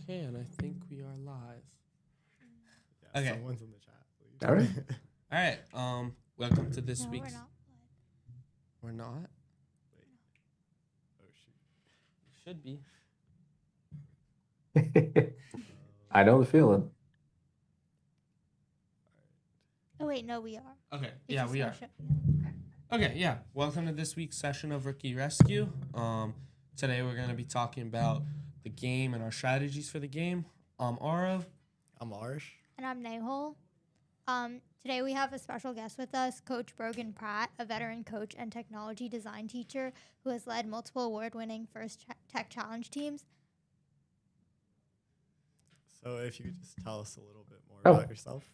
Okay, and I think we are live. Yeah, Okay. someone's in the chat, please. All right. All right. Welcome to this No, week's. we're not. We're not. Wait. Oh shoot. Should be. I know the feeling. Oh wait, no, we are. Okay. It's Yeah, just we no are. show- Okay. Yeah. Welcome to this week's session of Rookie Rescue. Today we're gonna be talking about the game and our strategies for the game. Arav. I'm Arsh. And I'm Nahol. Today we have a special guest with us, Coach Brogan Pratt, a veteran coach and technology design teacher who has led multiple award-winning Tech Challenge teams. So if you could just tell us a little bit more Oh. about yourself.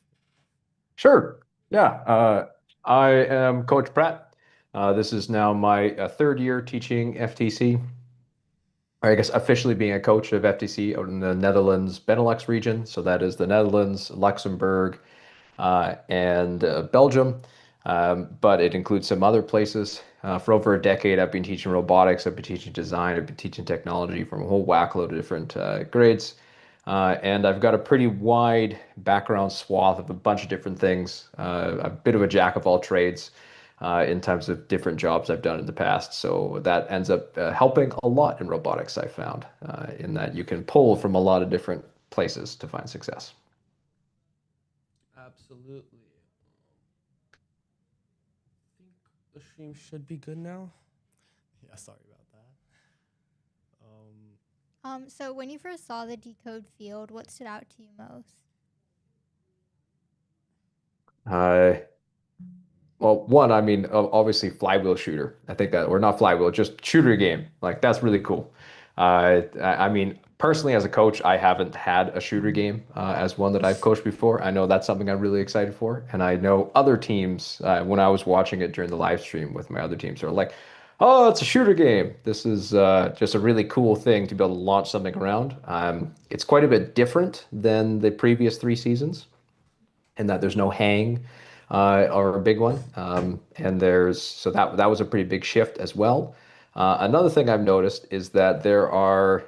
Sure. Yeah. I am Coach Pratt. This is now my third year teaching FTC. Or I guess officially being a coach of FTC out in the Netherlands Benelux region. So that is the Netherlands, Luxembourg, and Belgium. But it includes some other places. For over a decade, I've been teaching robotics, I've been teaching design, I've been teaching technology from a whole whackload of different grades. And I've got a pretty wide background swath of a bunch of different things, a bit of a jack of all trades in terms of different jobs I've done in the past. So that ends up helping a lot in robotics, I found, in that you can pull from a lot of different places to find success. Absolutely. I think the stream should be good now. Yeah, sorry about that. So when you first saw the decode field, what stood out to you most? Well, one, I mean, obviously flywheel shooter. I think that, or not flywheel, just shooter game. Like that's really cool. I mean, personally, as a coach, I haven't had a shooter game as one that I've coached before. I know that's something I'm really excited for, and I know other teams. When I was watching it during the live stream with my other teams, are like, "Oh, it's a shooter game. This is just a really cool thing to be able to launch something around." It's quite a bit different than the previous three seasons in that there's no hang or a big one. And so that was a pretty big shift as well. Another thing I've noticed is that there are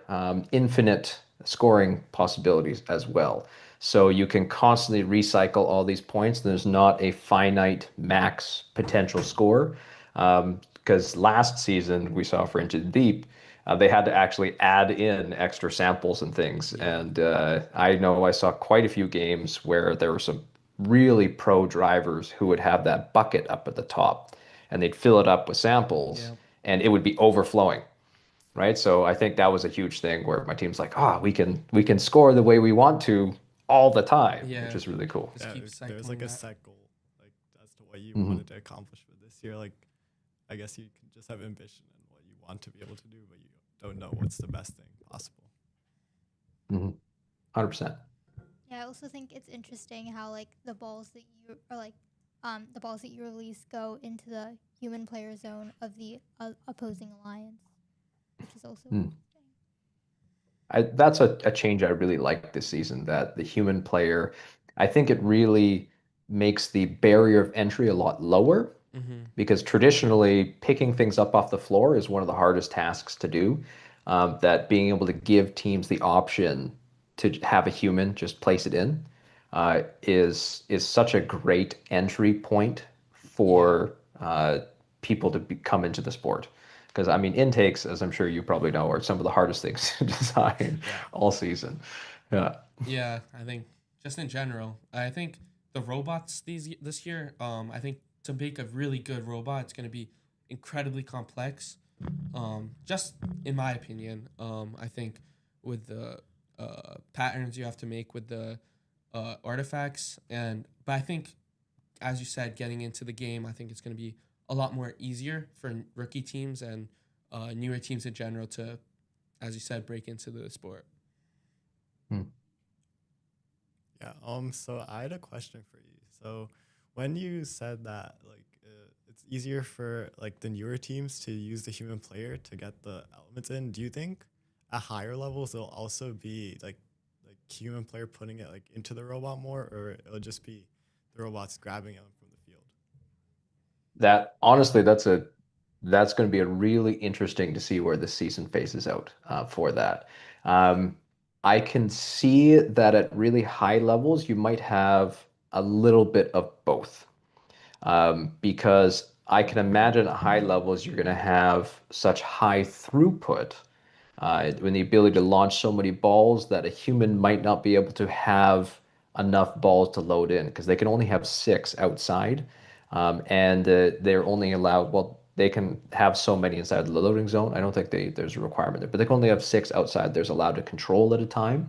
infinite scoring possibilities as well. So you can constantly recycle all these points. There's not a finite max potential score. Because last season we saw for Into the Deep, they had to actually add in extra samples and things. And I know I saw quite a few games where there were some really pro drivers who would have that bucket up at the top and they'd fill it up with samples Yeah. and it would be overflowing, right? So I think that was a huge thing where my team's like, we can score the way we want to all the time, Yeah. which is really cool. Just yeah, keep there's like cycling a that. set goal, like as to what you Mhm. wanted to accomplish for this year. Like, I guess you can just have ambition and what you want to be able to do, but you don't know what's the best thing possible. 100%. Yeah, I also think it's interesting how like the balls that you release go into the human player zone of the opposing alliance, which is also Hmm. interesting. That's a change I really like this season, that the human player, I think it really makes the barrier of entry a lot lower Mm-hmm. because traditionally picking things up off the floor is one of the hardest tasks to do. That being able to give teams the option to have a human just place it in is such a great entry point for people to come into the sport. Because I mean, intakes, as I'm sure you probably know, are some of the hardest things to design all season. Yeah. Yeah, I think just in general, I think the robots this year, I think to make a really good robot, it's going to be incredibly complex. Just in my opinion, I think with the patterns you have to make with the artifacts, but I think, as you said, getting into the game, I think it's going to be a lot more easier for rookie teams and newer teams in general to, as you said, break into the sport. Yeah. So I had a question for you. So when you said that, like, it's easier for like the newer teams to use the human player to get the elements in, do you think at higher levels it'll also be like human player putting it like into the robot more, or it'll just be the robots grabbing it from the field? That honestly, that's going to be a really interesting to see where the season phases out for that. I can see that at really high levels, you might have a little bit of both. Because I can imagine at high levels, you're going to have such high throughput when the ability to launch so many balls that a human might not be able to have enough balls to load in because they can only have six outside. And they're only allowed, well, they can have so many inside the loading zone. I don't think there's a requirement there, but they can only have six outside there's allowed to control at a time.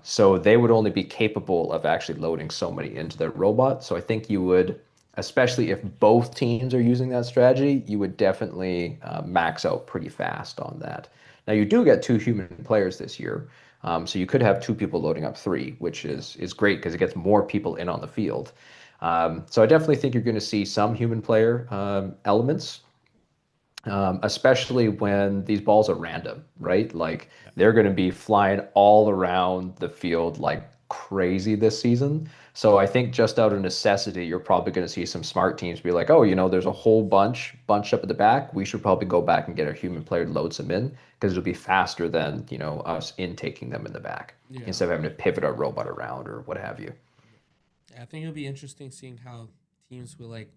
So they would only be capable of actually loading so many into their robot. So I think you would, especially if both teams are using that strategy, you would definitely max out pretty fast on that. Now you do get two human players this year, so you could have two people loading up three, which is great because it gets more people in on the field. So I definitely think you're going to see some human player elements, especially when these balls are random, right? Like they're going to be flying all around the field like crazy this season. So I think just out of necessity, you're probably going to see some smart teams be like, oh, there's a whole bunch bunched up at the back. We should probably go back and get a human player to load some in because it'll be faster than, us intaking them in the back Yeah. instead of having to pivot our robot around or what have you. I think it'll be interesting seeing how teams will like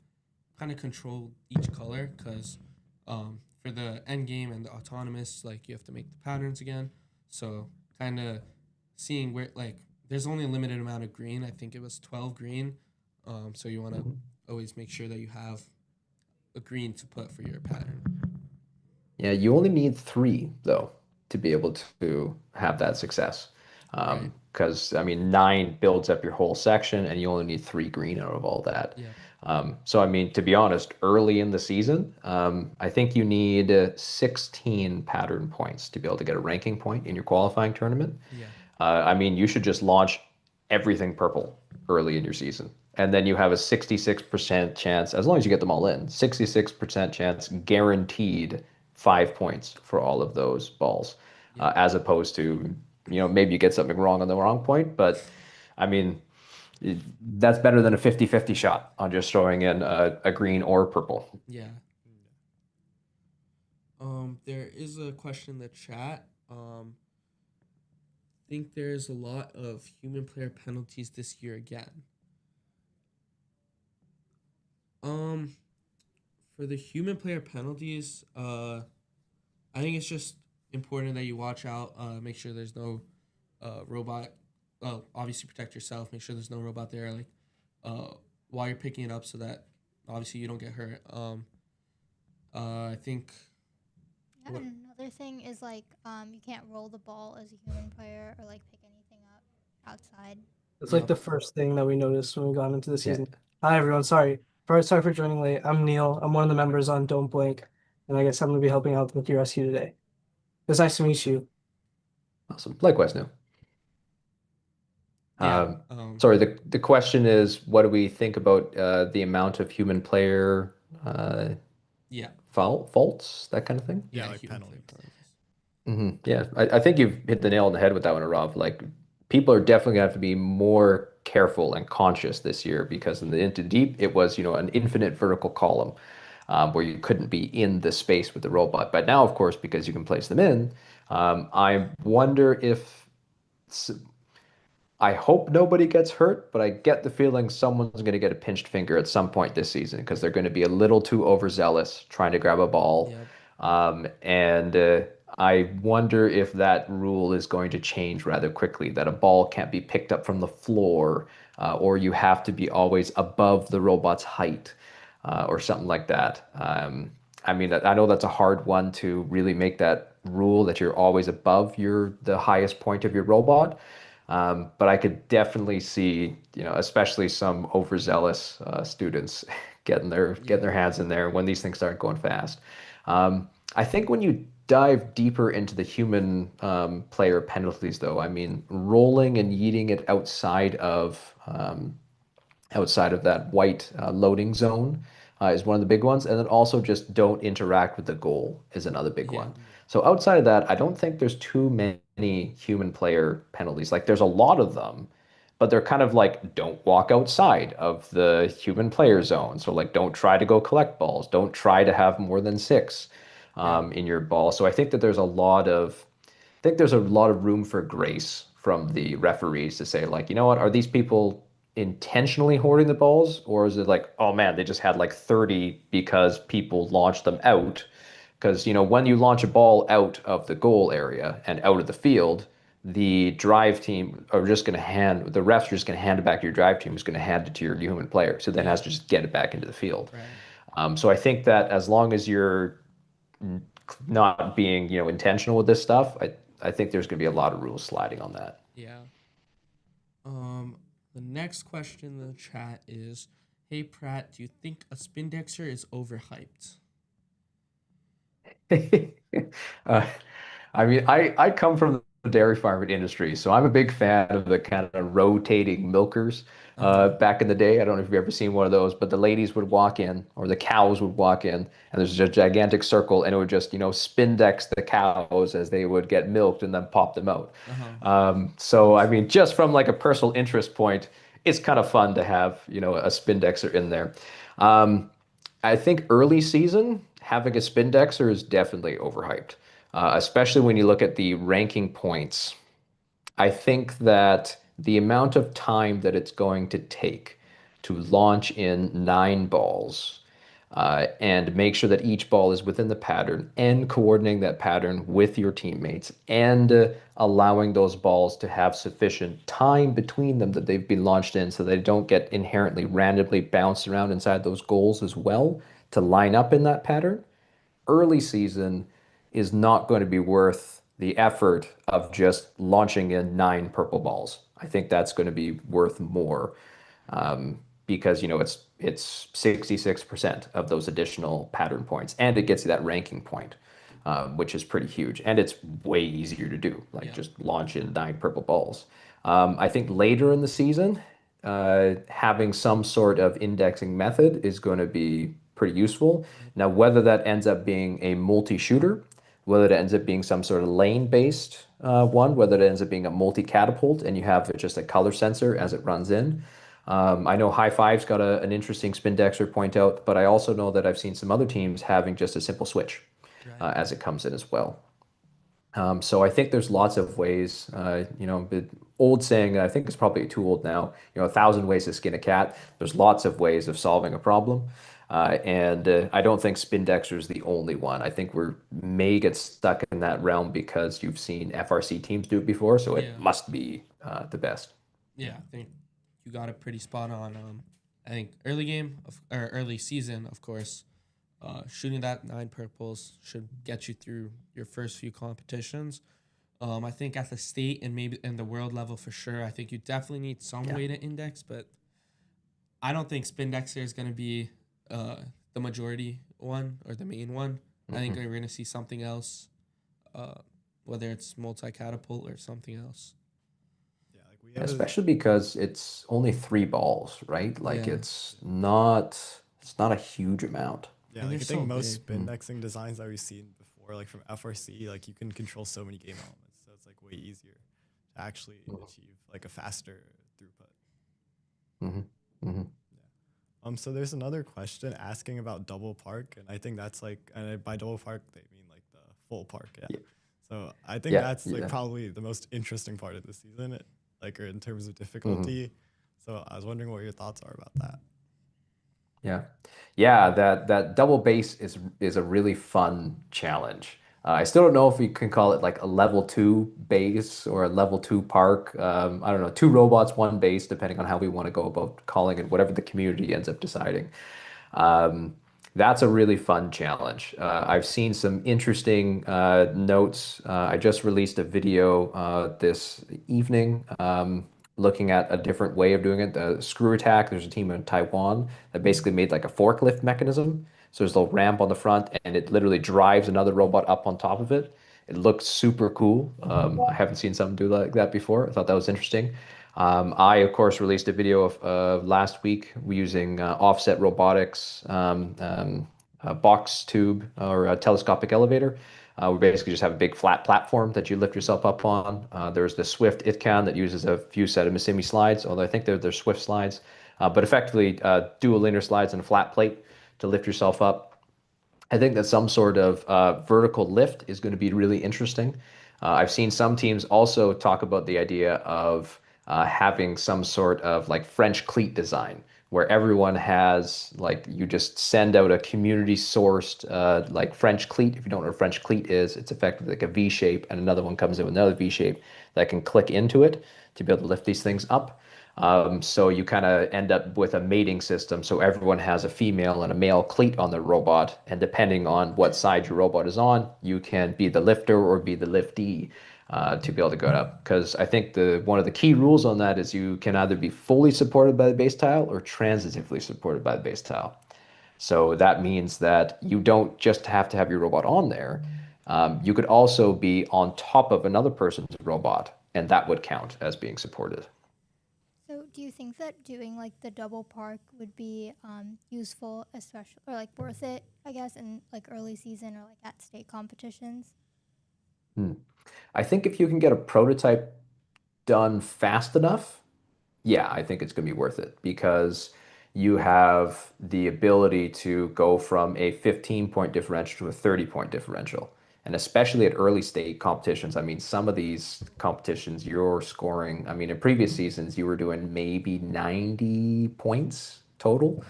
kind of control each color because for the end game and the autonomous, like you have to make the patterns again. So kind of seeing where like there's only a limited amount of green. I think it was 12 green. So you want to always make sure that you have a green to put for your pattern. Yeah, you only need three though to be able to have that success. Right. Because I mean, nine builds up your whole section, and you only need three green out of all that. Yeah. So I mean, to be honest, early in the season, I think you need 16 pattern points to be able to get a ranking point in your qualifying tournament. Yeah. I mean, you should just launch everything purple early in your season. And then you have a 66% chance, as long as you get them all in, 66% chance guaranteed 5 points for all of those balls, Yeah. as opposed to, maybe you get something wrong on the wrong point. But I mean, that's better than a 50-50 shot on just throwing in a green or purple. Yeah. There is a question in the chat. Think there's a lot of human player penalties this year again. For the human player penalties, I think it's just important that you watch out. Make sure there's no robot. Well, obviously protect yourself. Make sure there's no robot there, like while you're picking it up, so that obviously you don't get hurt. I think. Yeah, another thing is like you can't roll the ball as a human player or like pick anything up outside. It's like the first thing that we noticed when we got into the Yeah. season. Hi everyone, sorry for joining late. I'm Neil. I'm one of the members on Don't Blink, and I guess I'm gonna be helping out with your rescue today. It's nice to meet you. Awesome. Likewise, Neil. Yeah. Sorry, the question is, what do we think about the amount of human player Yeah. faults, that kind of thing? Yeah, like human penalties. player Yeah, I think you've hit the nail on the head with that one, Rob. Like, people are definitely gonna have to be more careful and conscious this year because in the Into Deep, it was, an infinite vertical column where you couldn't be in the space with the robot. But now, of course, because you can place them in, I wonder if I hope nobody gets hurt, but I get the feeling someone's going to get a pinched finger at some point this season because they're going to be a little too overzealous trying to grab a ball. Yep. And I wonder if that rule is going to change rather quickly, that a ball can't be picked up from the floor, or you have to be always above the robot's height, or something like that. I mean, I know that's a hard one to really make that rule that you're always above the highest point of your robot. But I could definitely see, especially some overzealous students getting their hands in there when these things start going fast. I think when you dive deeper into the human player penalties, though, I mean, rolling and yeeting it outside of that white loading zone is one of the big ones. And then also just don't interact with the goal is another big Yeah. one. So outside of that, I don't think there's too many human player penalties. Like there's a lot of them, but they're kind of like don't walk outside of the human player zone. So like don't try to go collect balls. Don't try to have more than six in your ball. So I think that there's a lot of think there's a lot of room for grace from the referees to say, like, you know what, are these people intentionally hoarding the balls, or is it like, oh man, they just had like 30 because people launched them out? Because, when you launch a ball out of the goal area and out of the field, the drive team are just going to the refs are just going to hand it back to your drive team, who's going to hand it to your human player, so then Yeah. has to just get it back into the field. Right. So I think that as long as you're not being, intentional with this stuff, I think there's going to be a lot of rules sliding on that. Yeah. The next question in the chat is, hey Pratt, do you think a Spindexer is overhyped? uh, I mean, I come from the dairy farming industry, so I'm a big fan of the kind of rotating milkers. Uh-huh. Back in the day, I don't know if you've ever seen one of those, but the ladies would walk in, or the cows would walk in, and there's a gigantic circle, and it would just, spindex the cows as they would get milked and then pop them out. Uh-huh. So, I mean, just from like a personal interest point, it's kind of fun to have, a spindexer in there. Um, I think early season, having a Spindexer is definitely overhyped, especially when you look at the ranking points. I think that the amount of time that it's going to take to launch in 9 balls and make sure that each ball is within the pattern and coordinating that pattern with your teammates and allowing those balls to have sufficient time between them that they've been launched in so they don't get inherently randomly bounced around inside those goals as well to line up in that pattern. Early season is not going to be worth the effort of just launching in 9 purple balls. I think that's going to be worth more because it's 66% of those additional pattern points, and it gets you that ranking point, which is pretty huge, and it's way easier to do. Like Yeah. just launch in 9 purple balls. I think later in the season, having some sort of indexing method is going to be pretty useful. Now, whether that ends up being a multi-shooter, whether it ends up being some sort of lane-based one, whether it ends up being a multi-catapult and you have just a color sensor as it runs in. I know High Five's got an interesting Spindexer point out, but I also know that I've seen some other teams having just a simple switch Right. as it comes in as well. So I think there's lots of ways, the old saying, I think it's probably too old now, 1,000 ways to skin a cat. There's lots of ways of solving a problem. And I don't think Spindexer is the only one. I think we may get stuck in that realm because you've seen FRC teams do it before, so Yeah. it must be the best. Yeah, I think you got it pretty spot on. I think early season, of course, shooting that 9 purples should get you through your first few competitions. I think at the state and maybe in the world level for sure, I think you definitely need some way to index, but I don't think Spindexer is going to be the majority one or the main one. I think we're going to see something else, whether it's multi-catapult or something else. Yeah, like we have Especially because it's only 3 balls, right? Like Yeah. it's not a huge amount. yeah, And like I they're think so most big. spindexing designs that we've seen before, like from FRC, like you can control so many game elements, so it's like way easier to actually achieve like a faster throughput. hmm hmm So there's another question asking about double park, and I think that's like, and by double park they mean like the full park, yeah. Yeah. So I think Yeah, that's like yeah. probably the most interesting part of the season, like or in terms of difficulty. So I was wondering what your thoughts are about that. Yeah. Yeah, that double base is a really fun challenge. I still don't know if we can call it like a level 2 base or a level 2 park. I don't know, 2 robots, 1 base, depending on how we want to go about calling it, whatever the community ends up deciding. Um, that's a really fun challenge. I've seen some interesting notes. I just released a video this evening looking at a different way of doing it. The screw attack, there's a team in Taiwan that basically made like a forklift mechanism. So there's a little ramp on the front and it literally drives another robot up on top of it. It looks super cool. I haven't seen something do like that before. I thought that was interesting. I, of course, released a video of last week using offset robotics, a box tube or a telescopic elevator. We basically just have a big flat platform that you lift yourself up on. There's the Swift ITCAN that uses a few set of Missimi slides, although I think they're Swift slides, but effectively dual linear slides and a flat plate to lift yourself up. I think that some sort of vertical lift is going to be really interesting. I've seen some teams also talk about the idea of having some sort of like French cleat design where everyone has like you just send out a community sourced like French cleat. If you don't know what a French cleat is, it's effectively like a V shape, and another one comes in with another V shape that can click into it to be able to lift these things up. So you kind of end up with a mating system. So everyone has a female and a male cleat on their robot, and depending on what side your robot is on, you can be the lifter or be the liftee to be able to go up. Because I think the one of the key rules on that is you can either be fully supported by the base tile or transitively supported by the base tile. So that means that you don't just have to have your robot on there. You could also be on top of another person's robot, and that would count as being supported. So, do you think that doing like the double park would be useful, especially or like worth it, I guess, in like early season or like at state competitions? Hmm. I think if you can get a prototype done fast enough, yeah, I think it's going to be worth it because you have the ability to go from a 15-point differential to a 30-point differential. And especially at early state competitions, I mean, some of these competitions you're scoring, I mean, in previous seasons, you were doing maybe 90 points total.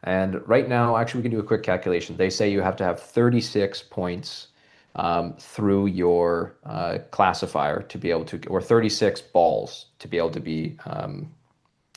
And right now, actually, we can do a quick calculation. They say you have to have 36 points through your classifier to be able to, or 36 balls to be able to be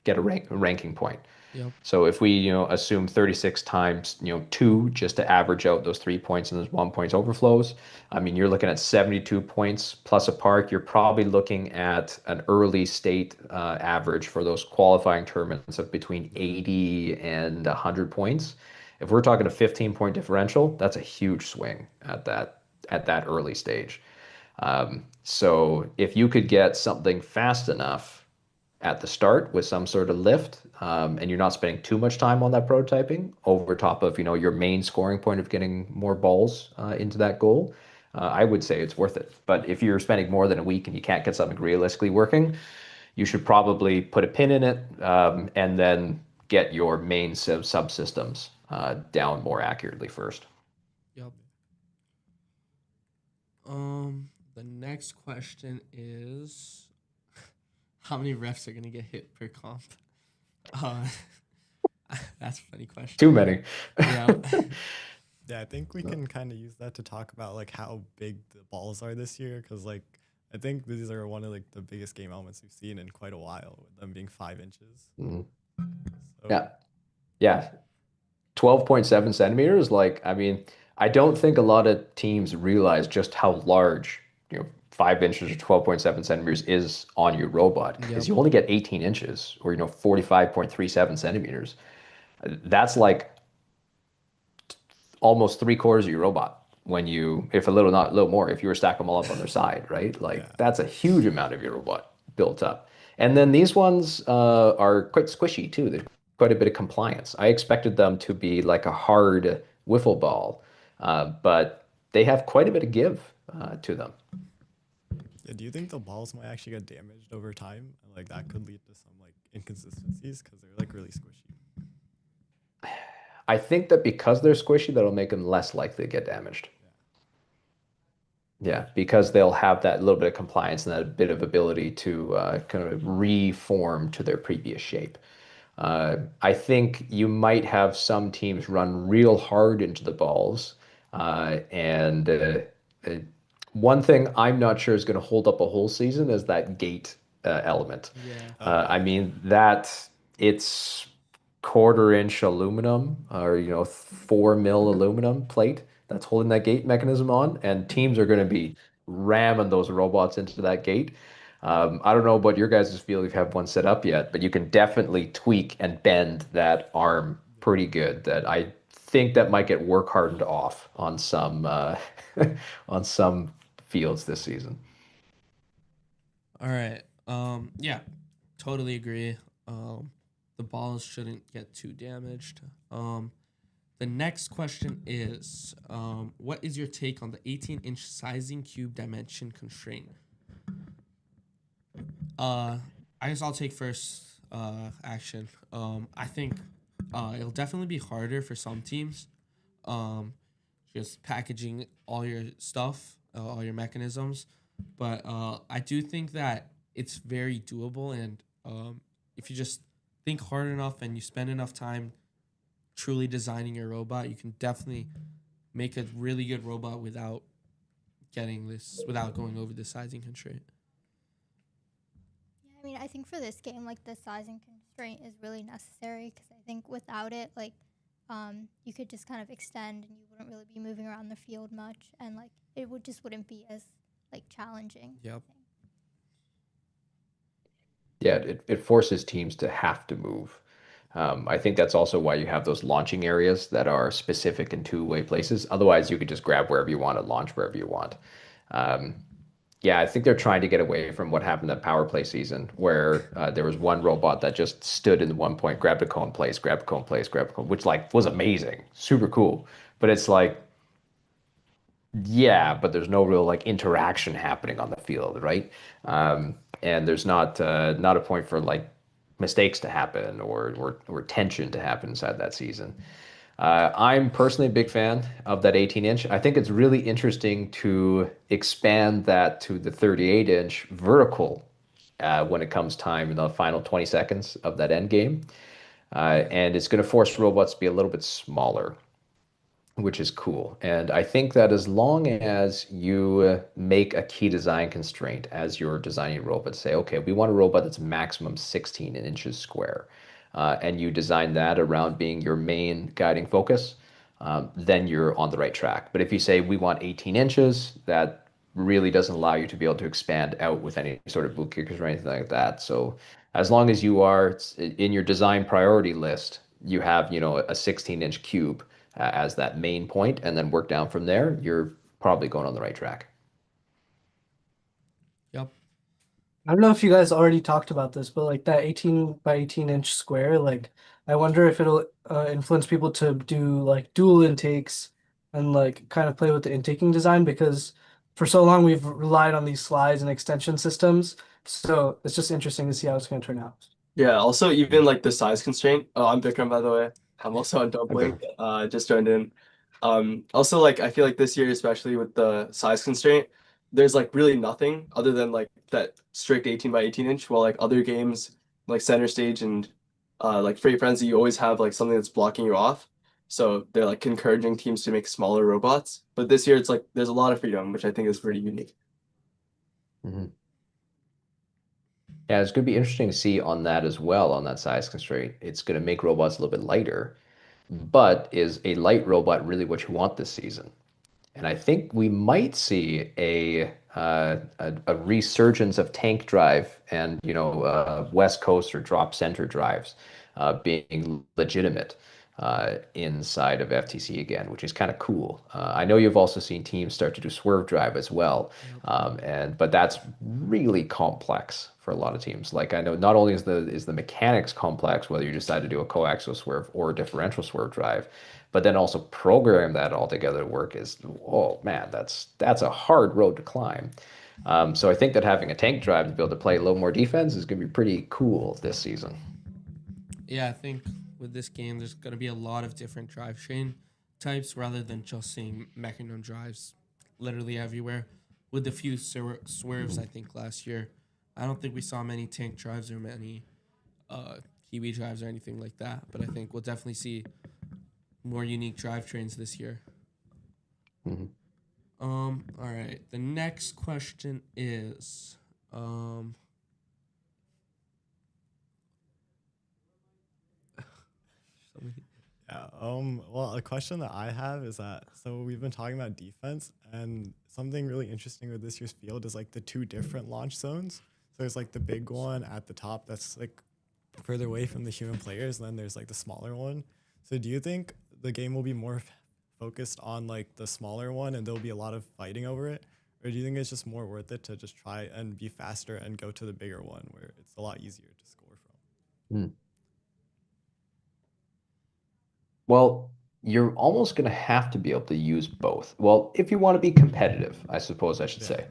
get a ranking point. Yep. So if we, assume 36 times, 2 just to average out those 3 points and those 1 point overflows, I mean, you're looking at 72 points plus a park. You're probably looking at an early state average for those qualifying tournaments of between 80 and 100 points. If we're talking a 15-point differential, that's a huge swing at that early stage. So if you could get something fast enough at the start with some sort of lift, and you're not spending too much time on that prototyping over top of your main scoring point of getting more balls into that goal, I would say it's worth it. But if you're spending more than a week and you can't get something realistically working, you should probably put a pin in it and then get your main subsystems down more accurately first. Yep. The next question is, how many refs are gonna get hit per comp? That's a funny question. Too many. Yeah. Yeah, I think we can kind of use that to talk about like how big the balls are this year, because like I think these are one of like the biggest game elements we've seen in quite a while, with them being 5 inches. Mhm. So, Yeah. 12.7 centimeters. Like, I mean, I don't think a lot of teams realize just how large, 5 inches or 12.7 centimeters is on your robot because Yep. you only get 18 inches or, 45.37 centimeters. That's like almost 3/4 of your robot when if a little, not a little more, if you were stack them all up on their side, right? Like, yeah. that's a huge amount of your robot built up. And then these ones are quite squishy too. There's quite a bit of compliance. I expected them to be like a hard wiffle ball, but they have quite a bit of give to them. Yeah, do you think the balls might actually get damaged over time? And, like that could lead to some like inconsistencies because they're like really squishy. I think that because they're squishy, that'll make them less likely to get damaged. Yeah, because they'll have that little bit of compliance and that bit of ability to kind of reform to their previous shape. I think you might have some teams run real hard into the balls. And one thing I'm not sure is going to hold up a whole season is that gate element. Yeah. I mean, it's 1/4 inch aluminum or 4 mil aluminum plate that's holding that gate mechanism on, and teams are going to be ramming those robots into that gate. I don't know about your guys' feel if you have one set up yet, but you can definitely tweak and bend that arm pretty good. That I think that might get work hardened off on some on some fields this season. All right. Yeah, totally agree. The balls shouldn't get too damaged. The next question is, what is your take on the 18-inch sizing cube dimension constraint? I guess I'll take first action. I think it'll definitely be harder for some teams. Just packaging all your stuff, all your mechanisms. But I do think that it's very doable, and if you just think hard enough and you spend enough time truly designing your robot, you can definitely make a really good robot without going over the sizing constraint. Yeah, I mean, I think for this game, like the sizing constraint is really necessary because I think without it, like, you could just kind of extend and you wouldn't really be moving around the field much, and like it would just wouldn't be as like challenging. Yep. Yeah, it forces teams to have to move. I think that's also why you have those launching areas that are specific in two-way places. Otherwise, you could just grab wherever you want and launch wherever you want. Um, yeah, I think they're trying to get away from what happened that power play season, where there was one robot that just stood in one point, grabbed a cone place, grabbed a cone place, grabbed a cone, which like was amazing, super cool. But it's like, yeah, but there's no real like interaction happening on the field, right? And there's not a point for like mistakes to happen or tension to happen inside that season. I'm personally a big fan of that 18-inch. I think it's really interesting to expand that to the 38-inch vertical when it comes time in the final 20 seconds of that end game. And it's going to force robots to be a little bit smaller, which is cool. And I think that as long as you make a key design constraint as you're designing a robot, say, okay, we want a robot that's maximum 16 inches square, and you design that around being your main guiding focus, then you're on the right track. But if you say we want 18 inches, that really doesn't allow you to be able to expand out with any sort of boot kickers or anything like that. So as long as you are in your design priority list, you have, a 16-inch cube as that main point and then work down from there, you're probably going on the right track. Yep. I don't know if you guys already talked about this, but like that 18 by 18 inch square, like I wonder if it'll influence people to do like dual intakes and like kind of play with the intaking design because for so long we've relied on these slides and extension systems. So it's just interesting to see how it's going to turn out. Yeah, also even like the size constraint. Oh, I'm Vikram, by the way. I'm also on Don't Okay. Blink. Just joined in. Also like I feel like this year, especially with the size constraint, there's like really nothing other than like that strict 18 by 18 inch, while like other games like Center Stage and like Freight Frenzy, you always have like something that's blocking you off. So they're like encouraging teams to make smaller robots. But this year it's like there's a lot of freedom, which I think is pretty unique. Mhm. Yeah, it's going to be interesting to see on that as well, on that size constraint. It's going to make robots a little bit lighter, but is a light robot really what you want this season? And I think we might see a resurgence of tank drive and West Coast or drop center drives being legitimate inside of FTC again, which is kind of cool. I know you've also seen teams start to do swerve drive as well, but that's really complex for a lot of teams. Like I know not only is the mechanics complex, whether you decide to do a coaxial swerve or a differential swerve drive, but then also program that all together to work is, oh man, that's a hard road to climb. So I think that having a tank drive to be able to play a little more defense is going to be pretty cool this season. Yeah, I think with this game, there's going to be a lot of different drivetrain types rather than just seeing mechanism drives literally everywhere. With the few swerves, I think last year, I don't think we saw many tank drives or many Kiwi drives or anything like that. But I think we'll definitely see more unique drivetrains this year. Mhm. All right. The next question is, Yeah. Well, a question that I have is that so we've been talking about defense, and something really interesting with this year's field is like the two different launch zones. So there's like the big one at the top that's like further away from the human players, and then there's like the smaller one. So do you think the game will be more focused on like the smaller one, and there'll be a lot of fighting over it, or do you think it's just more worth it to just try and be faster and go to the bigger one where it's a lot easier to score from? Hmm. Well, you're almost going to have to be able to use both. Well, if you want to be competitive, I suppose I should Yeah. say.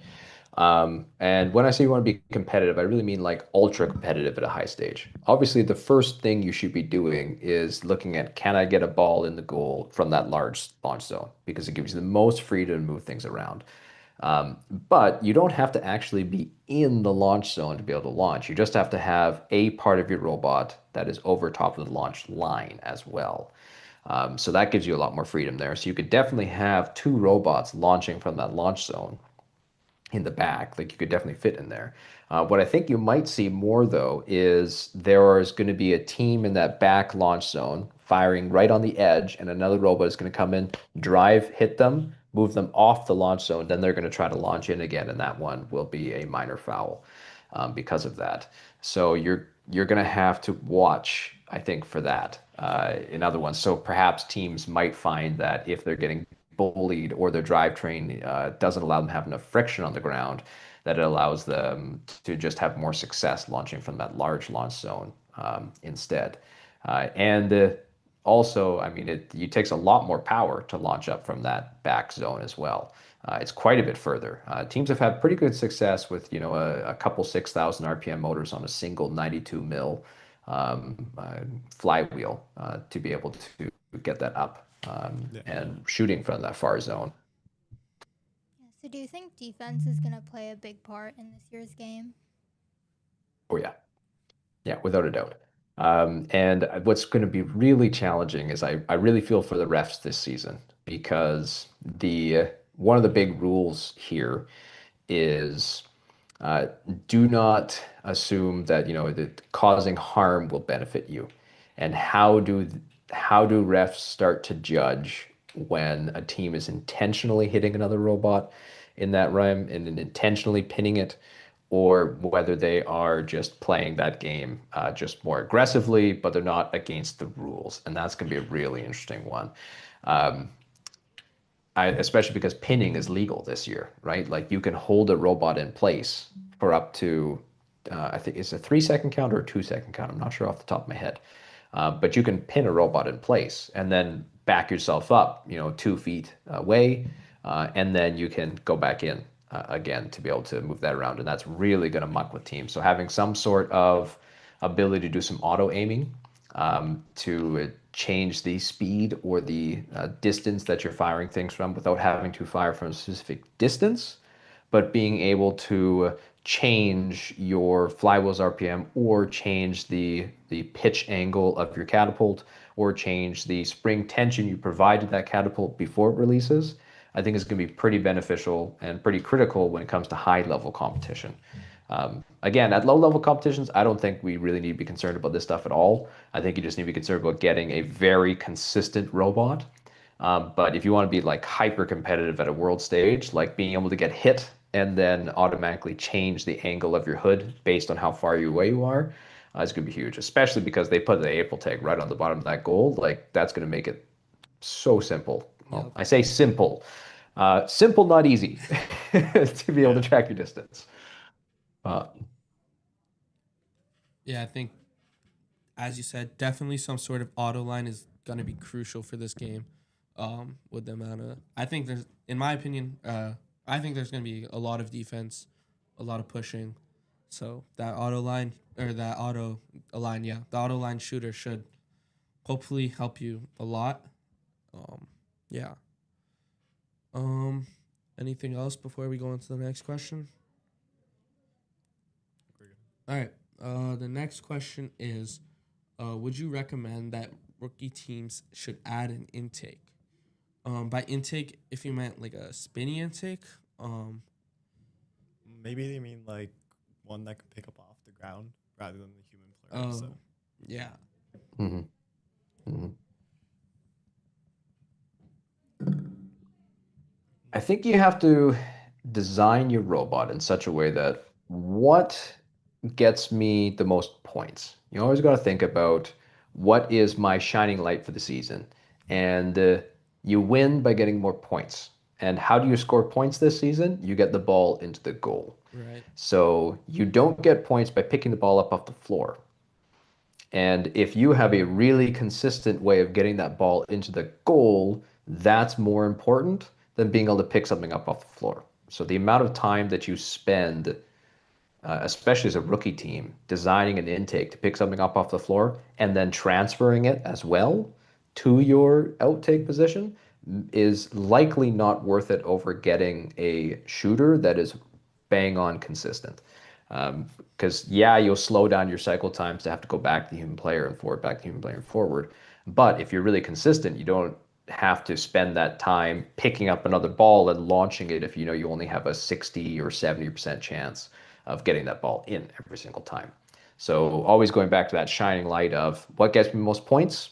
And when I say you want to be competitive, I really mean like ultra competitive at a high stage. Obviously, the first thing you should be doing is looking at can I get a ball in the goal from that large launch zone because it gives you the most freedom to move things around. But you don't have to actually be in the launch zone to be able to launch. You just have to have a part of your robot that is over top of the launch line as well. So that gives you a lot more freedom there. So you could definitely have two robots launching from that launch zone in the back. Like you could definitely fit in there. What I think you might see more though is there is going to be a team in that back launch zone firing right on the edge, and another robot is going to come in, drive, hit them, move them off the launch zone. Then they're going to try to launch in again, and that one will be a minor foul because of that. So you're going to have to watch, I think, for that in other ones. So perhaps teams might find that if they're getting bullied or their drivetrain doesn't allow them to have enough friction on the ground, that it allows them to just have more success launching from that large launch zone instead. And also, I mean, it takes a lot more power to launch up from that back zone as well. It's quite a bit further. Teams have had pretty good success with, a couple 6,000 RPM motors on a single 92 mil flywheel to be able to get that up and shooting from that far zone. So do you think defense is going to play a big part in this year's game? Oh, yeah. Yeah, without a doubt. And what's going to be really challenging is I really feel for the refs this season because one of the big rules here is do not assume that that causing harm will benefit you. And how do refs start to judge when a team is intentionally hitting another robot in that rhyme and then intentionally pinning it, or whether they are just playing that game just more aggressively, but they're not against the rules? And that's going to be a really interesting one. Especially because pinning is legal this year, right? Like you can hold a robot in place for up to, I think it's a 3-second count or a 2-second count. I'm not sure off the top of my head. But you can pin a robot in place and then back yourself up, 2 feet away, and then you can go back in again to be able to move that around. And that's really going to muck with teams. So having some sort of ability to do some auto aiming to change the speed or the distance that you're firing things from without having to fire from a specific distance, but being able to change your flywheel's RPM or change the pitch angle of your catapult or change the spring tension you provide to that catapult before it releases, I think is going to be pretty beneficial and pretty critical when it comes to high level competition. Again, at low level competitions, I don't think we really need to be concerned about this stuff at all. I think you just need to be concerned about getting a very consistent robot. But if you want to be like hyper competitive at a world stage, like being able to get hit and then automatically change the angle of your hood based on how far away you are, it's going to be huge, especially because they put the April tag right on the bottom of that goal. Like that's going to make it so simple. Well, I say simple. Simple, not easy to be able to track your distance. Yeah, I think, as you said, definitely some sort of auto line is going to be crucial for this game. With the amount of, I think there's, in my opinion, I think there's going to be a lot of defense, a lot of pushing. So that auto line the auto line shooter should hopefully help you a lot. Yeah. Anything else before we go on to the next question? All right. The next question is, would you recommend that rookie teams should add an intake? By intake, if you meant like a spinny intake, maybe they mean like one that can pick up off the ground rather than the human player. So. Yeah. Mm-hmm. Mm-hmm. I think you have to design your robot in such a way that what gets me the most points. You always got to think about what is my shining light for the season. And you win by getting more points. And how do you score points this season? You get the ball into the goal. Right. So you don't get points by picking the ball up off the floor. And if you have a really consistent way of getting that ball into the goal, that's more important than being able to pick something up off the floor. So the amount of time that you spend, especially as a rookie team, designing an intake to pick something up off the floor and then transferring it as well to your outtake position, is likely not worth it over getting a shooter that is bang on consistent. Because yeah, you'll slow down your cycle times to have to go back to the human player and forward, back to human player and forward. But if you're really consistent, you don't have to spend that time picking up another ball and launching it if you know you only have a 60 or 70% chance of getting that ball in every single time. So always going back to that shining light of what gets me most points,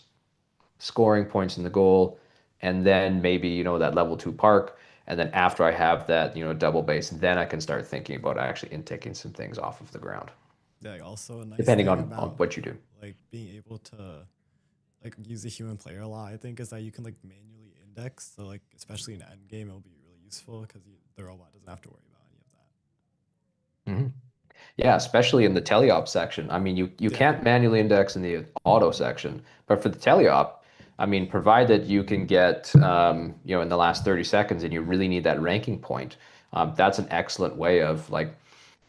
scoring points in the goal, and then maybe, that level two park. And then after I have that, double base, then I can start thinking about actually intaking some things off of the ground, Yeah, also a nice depending thing on about what you do. like being able to like use a human player a lot, I think, is that you can like manually index. So like especially in end game, it'll be really useful because the robot doesn't have to worry about any of that. Mhm. Yeah, especially in the teleop section. I mean, you Yeah. can't manually index in the auto section, but for the teleop, I mean, provided you can get, in the last 30 seconds and you really need that ranking point, that's an excellent way of like,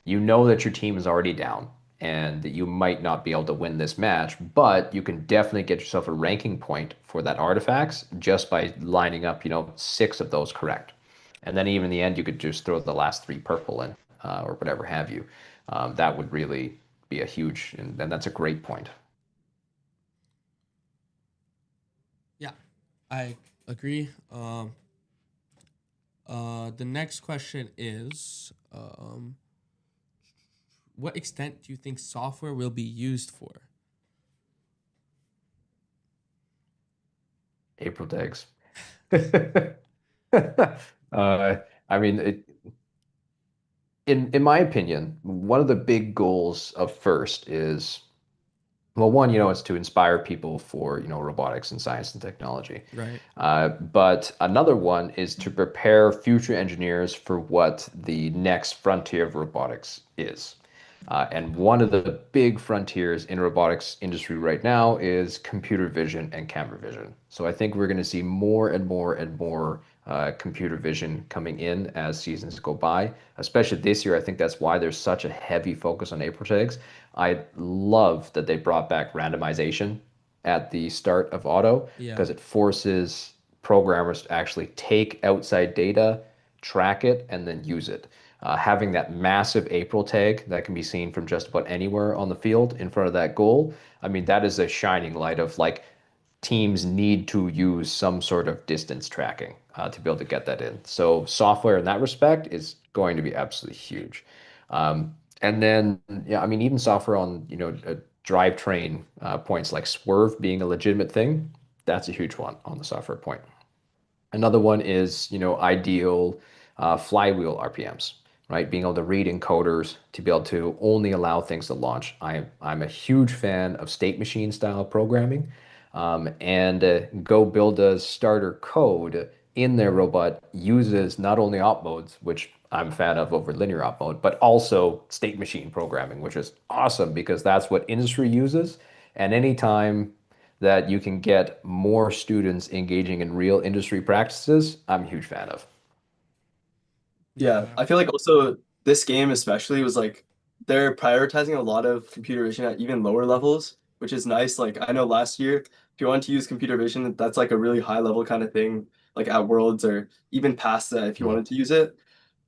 that your team is already down and that you might not be able to win this match, but you can definitely get yourself a ranking point for that artifacts just by lining up, 6 of those correct. And then even in the end, you could just throw the last 3 purple in, or whatever have you. That would really be a huge, and that's a great point. Yeah, I agree. The next question is, what extent do you think software will be used for? April tags. I mean, in my opinion, one of the big goals of FIRST is, well, one, it's to inspire people for, robotics and science and technology. Right. But another one is to prepare future engineers for what the next frontier of robotics is. And one of the big frontiers in robotics industry right now is computer vision and camera vision. So I think we're going to see more and more and more computer vision coming in as seasons go by, especially this year. I think that's why there's such a heavy focus on April tags. I love that they brought back randomization at the start of auto Yeah. because it forces programmers to actually take outside data, track it, and then use it. Having that massive April tag that can be seen from just about anywhere on the field in front of that goal, I mean, that is a shining light of like teams need to use some sort of distance tracking to be able to get that in. So software in that respect is going to be absolutely huge. And then, yeah, I mean, even software on, drivetrain points like swerve being a legitimate thing, that's a huge one on the software point. Another one is, ideal flywheel RPMs, right? Being able to read encoders to be able to only allow things to launch. I'm a huge fan of state machine style programming, and Go build a starter code in their robot uses not only op modes, which I'm a fan of over linear op mode, but also state machine programming, which is awesome because that's what industry uses. And anytime that you can get more students engaging in real industry practices, I'm a huge fan of. Yeah, I feel like also this game especially was like they're prioritizing a lot of computer vision at even lower levels, which is nice. Like I know last year, if you want to use computer vision, that's like a really high level kind of thing, like at Worlds or even past that if you wanted to use it.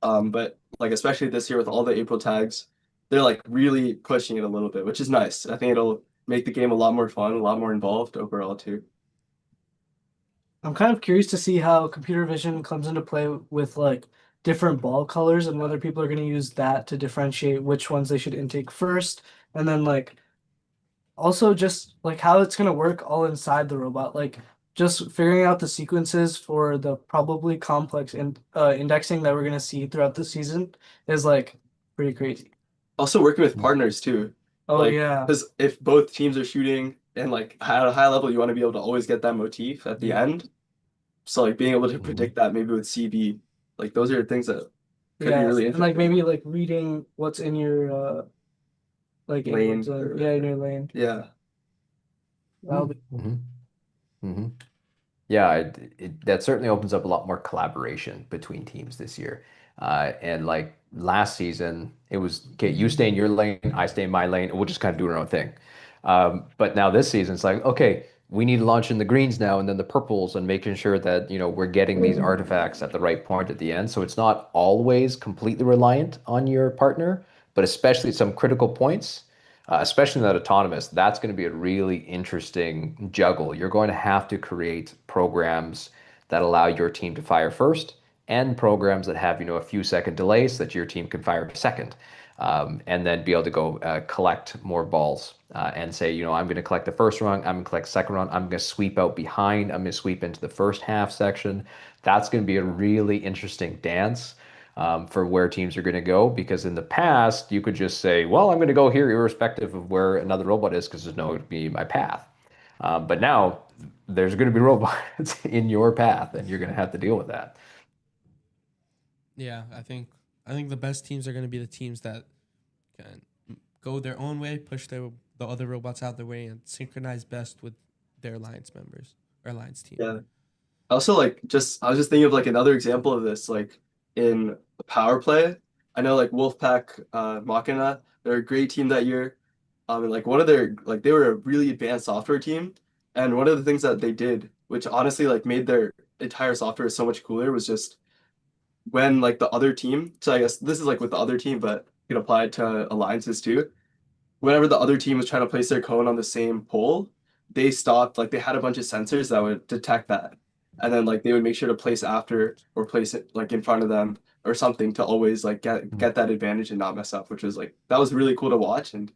But like especially this year with all the April tags, they're like really pushing it a little bit, which is nice. I think it'll make the game a lot more fun, a lot more involved overall too. I'm kind of curious to see how computer vision comes into play with like different ball colors and whether people are going to use that to differentiate which ones they should intake first. And then like also just like how it's going to work all inside the robot. Like just figuring out the sequences for the probably complex indexing that we're going to see throughout the season is like pretty crazy. Also working with partners too. Oh Like, yeah. because if both teams are shooting and like at a high level, you want to be able to always get that motif at the end. So like being able to Mhm. predict that maybe with CB, like those are things that could be Yeah, really and like interesting. maybe like reading what's in your like input Lane zone. or Yeah, in your lane. yeah. That'll be Mhm. Mhm. Yeah, that certainly opens up a lot more collaboration between teams this year. And like last season, it was, okay, you stay in your lane, I stay in my lane, and we'll just kind of do our own thing. But now this season, it's like, okay, we need to launch in the greens now and then the purples and making sure that, we're getting these artifacts at the right point at the end. So it's not always completely reliant on your partner, but especially at some critical points, especially in that autonomous, that's going to be a really interesting juggle. You're going to have to create programs that allow your team to fire first and programs that have, a few second delays so that your team can fire second. And then be able to go collect more balls and say, I'm going to collect the first rung, I'm going to collect second rung, I'm going to sweep out behind, I'm going to sweep into the first half section. That's going to be a really interesting dance for where teams are going to go, because in the past, you could just say, well, I'm going to go here irrespective of where another robot is because there's no going to be my path. But now there's going to be robots in your path, and you're going to have to deal with that. Yeah, I think the best teams are going to be the teams that can go their own way, push the other robots out their way, and synchronize best with their alliance members or alliance team. Yeah. Also, I was just thinking of like another example of this, like in power play. I know like Wolfpack, Machina, they're a great team that year. And like one of their like they were a really advanced software team, and one of the things that they did, which honestly like made their entire software so much cooler, was just when like the other team. So I guess this is like with the other team, but you can apply it to alliances too. Whenever the other team was trying to place their cone on the same pole, they stopped. Like they had a bunch of sensors that would detect that, and then like they would make sure to place after or place it like in front of them or something to always like get that advantage and not mess up. Which was like that was really cool to watch, and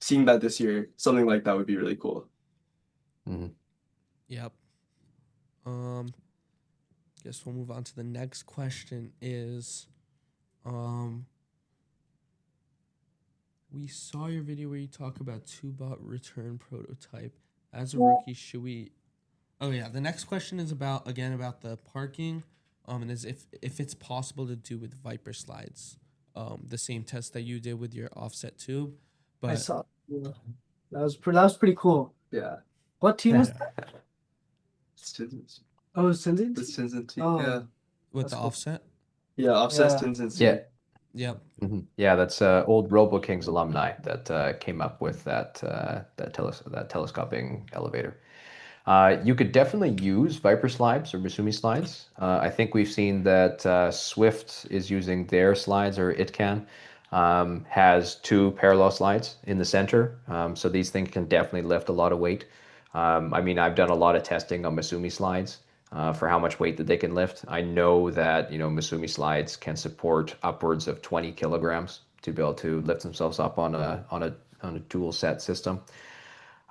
seeing that this year, something like that would be really cool. Mm-hmm. Yep. Guess we'll move on to the next question is, we saw your video where you talk about two-bot return prototype. As a rookie, should we... Oh, yeah. The next question is about the parking, and is if it's possible to do with Viper slides, the same test that you did with your offset tube. But I saw. Yeah. That was pretty cool. Yeah. What team was that? Stinson. Oh, Cindy? The Stinson team. Oh. Yeah. with That's the cool. offset. Yeah. Offset Yeah. Stinson team. Yeah. Yep. Mm-hmm. Yeah, that's old Robo Kings alumni that came up with that telescoping elevator. You could definitely use Viper slides or Misumi slides. I think we've seen that Swift is using their slides, or it can, has two parallel slides in the center. So these things can definitely lift a lot of weight. I mean, I've done a lot of testing on Misumi slides for how much weight that they can lift. I know that, Misumi slides can support upwards of 20 kilograms to be able to lift themselves up on a dual set system.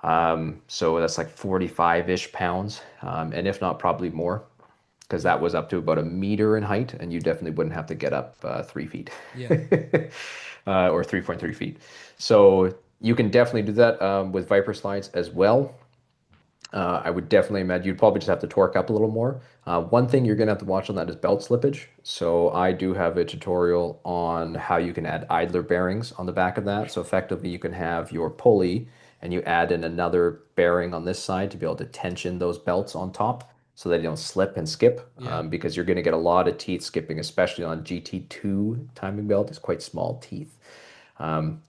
So that's like 45-ish pounds, and if not, probably more, because that was up to about 1 meter in height, and you definitely wouldn't have to get up 3 feet. Yeah. Or 3.3 feet. So you can definitely do that with Viper slides as well. I would definitely imagine you'd probably just have to torque up a little more. One thing you're going to have to watch on that is belt slippage. So I do have a tutorial on how you can add idler bearings on the back of that. So effectively you can have your pulley and you add in another bearing on this side to be able to tension those belts on top so that you don't slip and skip. Yeah. Because you're going to get a lot of teeth skipping, especially on GT2 timing belt. It's quite small teeth.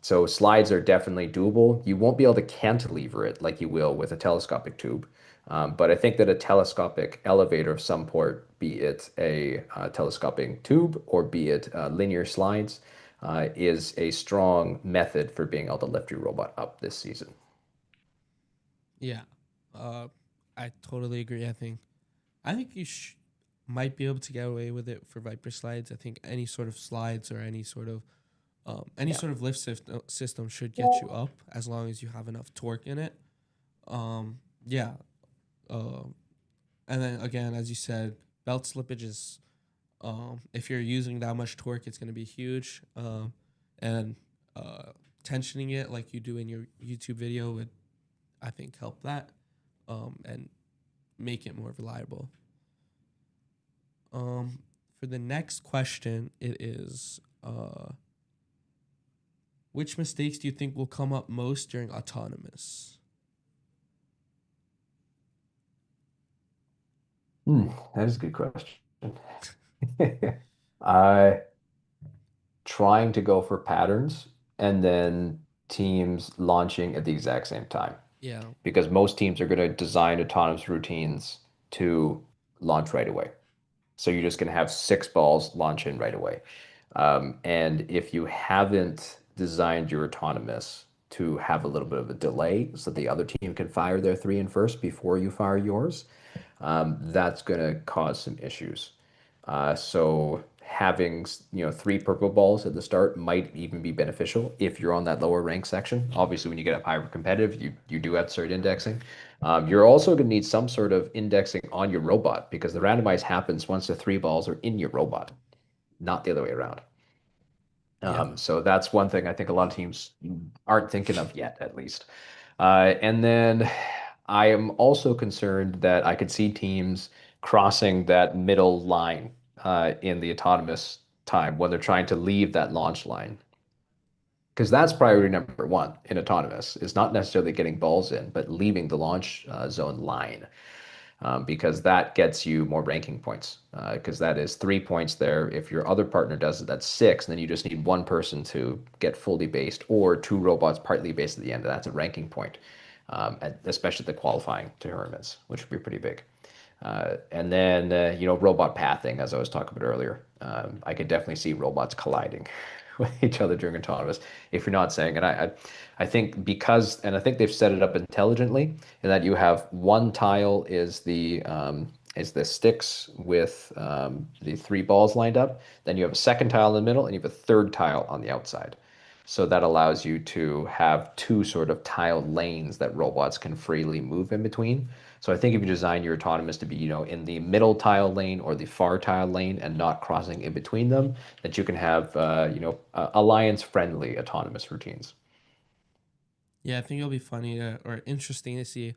So slides are definitely doable. You won't be able to cantilever it like you will with a telescopic tube. But I think that a telescopic elevator of some port, be it a telescoping tube or be it linear slides, is a strong method for being able to lift your robot up this season. Yeah. I totally agree. I think you might be able to get away with it for Viper slides. I think any sort of slides or any sort of lift system should get you up as long as you have enough torque in it. Yeah. And then again, as you said, belt slippage is, if you're using that much torque, it's going to be huge. And tensioning it like you do in your YouTube video would, I think, help that, and make it more reliable. For the next question, it is, which mistakes do you think will come up most during autonomous? That is a good question. Trying to go for patterns and then teams launching at the exact same time. Yeah. because most teams are going to design autonomous routines to launch right away. So you're just going to have 6 balls launch in right away. And if you haven't designed your autonomous to have a little bit of a delay so the other team can fire their 3 in first before you fire yours, that's going to cause some issues. So having 3 purple balls at the start might even be beneficial if you're on that lower rank section. Obviously, when you get up hyper competitive, you do have to start indexing. You're also going to need some sort of indexing on your robot because the randomize happens once the 3 balls are in your robot, not the other way around. Yeah. So that's one thing I think a lot of teams aren't thinking of yet, at least. And then I am also concerned that I could see teams crossing that middle line in the autonomous time when they're trying to leave that launch line. Because that's priority number one in autonomous, is not necessarily getting balls in, but leaving the launch zone line. Because that gets you more ranking points. Because that is 3 points there. If your other partner does it, that's 6. And then you just need one person to get fully based, or 2 robots partly based at the end. And that's a ranking point, especially the qualifying tournaments, which would be pretty big. And then, robot pathing, as I was talking about earlier. I could definitely see robots colliding with each other during autonomous if you're not saying. And I think because, and I think they've set it up intelligently in that you have one tile is the sticks with the 3 balls lined up. Then you have a second tile in the middle, and you have a third tile on the outside. So that allows you to have 2 sort of tile lanes that robots can freely move in between. So I think if you design your autonomous to be, in the middle tile lane or the far tile lane and not crossing in between them, that you can have, alliance-friendly autonomous routines. Yeah, I think it'll be funny or interesting to see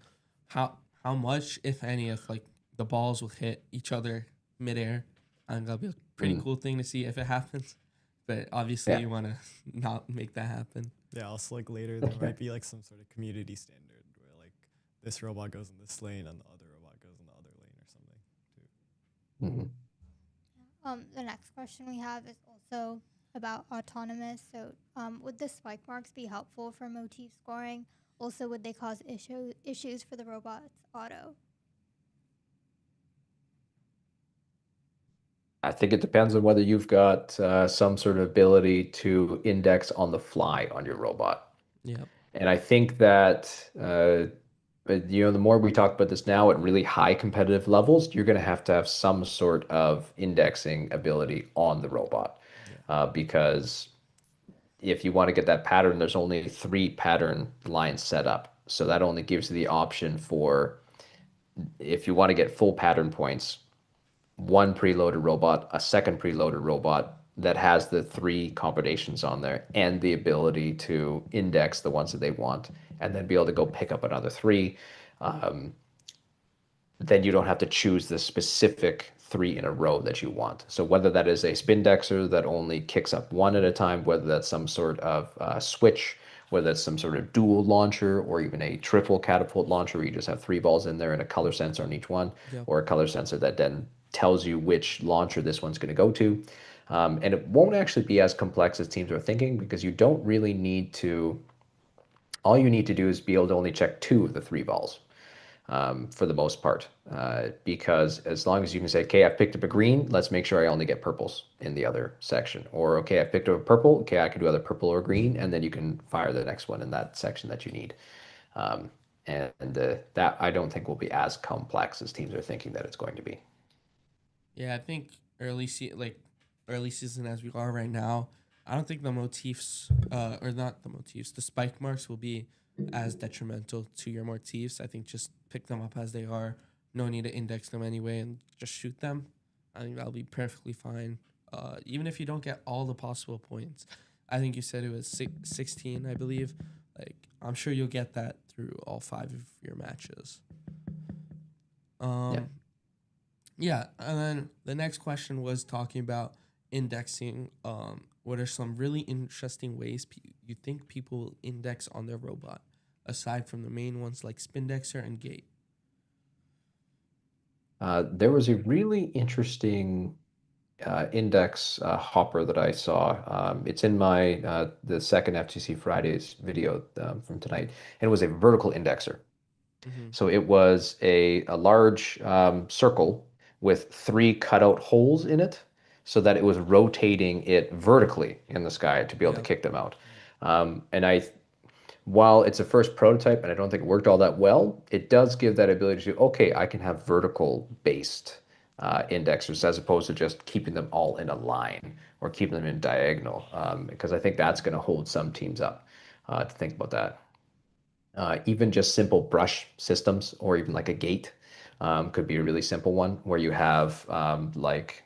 how much, if any, if like the balls will hit each other midair. I think that'll be a pretty Mm, cool thing to see if it happens. But obviously, yeah. you want to not make that happen. Yeah, also like later there might be like some sort of community standard where like this robot goes in this lane and the other robot goes in the other lane or something too. Mhm. The next question we have is also about autonomous. So, would the spike marks be helpful for motif scoring? Also, would they cause issues for the robot's auto? I think it depends on whether you've got some sort of ability to index on the fly on your robot. Yeah. And I think that, the more we talk about this now at really high competitive levels, you're going to have some sort of indexing ability on the robot. Yeah. Because if you want to get that pattern, there's only 3 pattern lines set up. So that only gives you the option for, if you want to get full pattern points, one preloaded robot, a second preloaded robot that has the 3 combinations on there and the ability to index the ones that they want, and then be able to go pick up another 3. Um, then you don't have to choose the specific 3 in a row that you want. So whether that is a Spindexer that only kicks up 1 at a time, whether that's some sort of switch, whether that's some sort of dual launcher, or even a triple catapult launcher where you just have 3 balls in there and a color sensor on each one, Yeah. or a color sensor that then tells you which launcher this one's going to go to. And it won't actually be as complex as teams are thinking, because you don't really need to, all you need to do is be able to only check 2 of the 3 balls, for the most part. Because as long as you can say, okay, I've picked up a green, let's make sure I only get purples in the other section. Or, okay, I picked up a purple, okay, I can do either purple or green, and then you can fire the next one in that section that you need. And that I don't think will be as complex as teams are thinking that it's going to be. Yeah, I think early season as we are right now, I don't think the motifs or not the motifs, the spike marks will be as detrimental to your motifs. I think just pick them up as they are. No need to index them anyway and just shoot them. I think that'll be perfectly fine. Even if you don't get all the possible points. I think you said it was 16, I believe. Like, I'm sure you'll get that through all 5 of your matches. Yeah. Yeah, and then the next question was talking about indexing. What are some really interesting ways you think people will index on their robot, aside from the main ones like Spindexer and Gate? There was a really interesting index hopper that I saw. It's in my the second FTC Fridays video from tonight, and it was a vertical indexer. Mm-hmm. So it was a large circle with three cutout holes in it, so that it was rotating it vertically in the sky to be able to Yeah. kick them out. And while it's a first prototype and I don't think it worked all that well, it does give that ability to, okay, I can have vertical based indexers as opposed to just keeping them all in a line or keeping them in diagonal, because I think that's going to hold some teams up to think about that. Even just simple brush systems or even like a gate could be a really simple one where you have like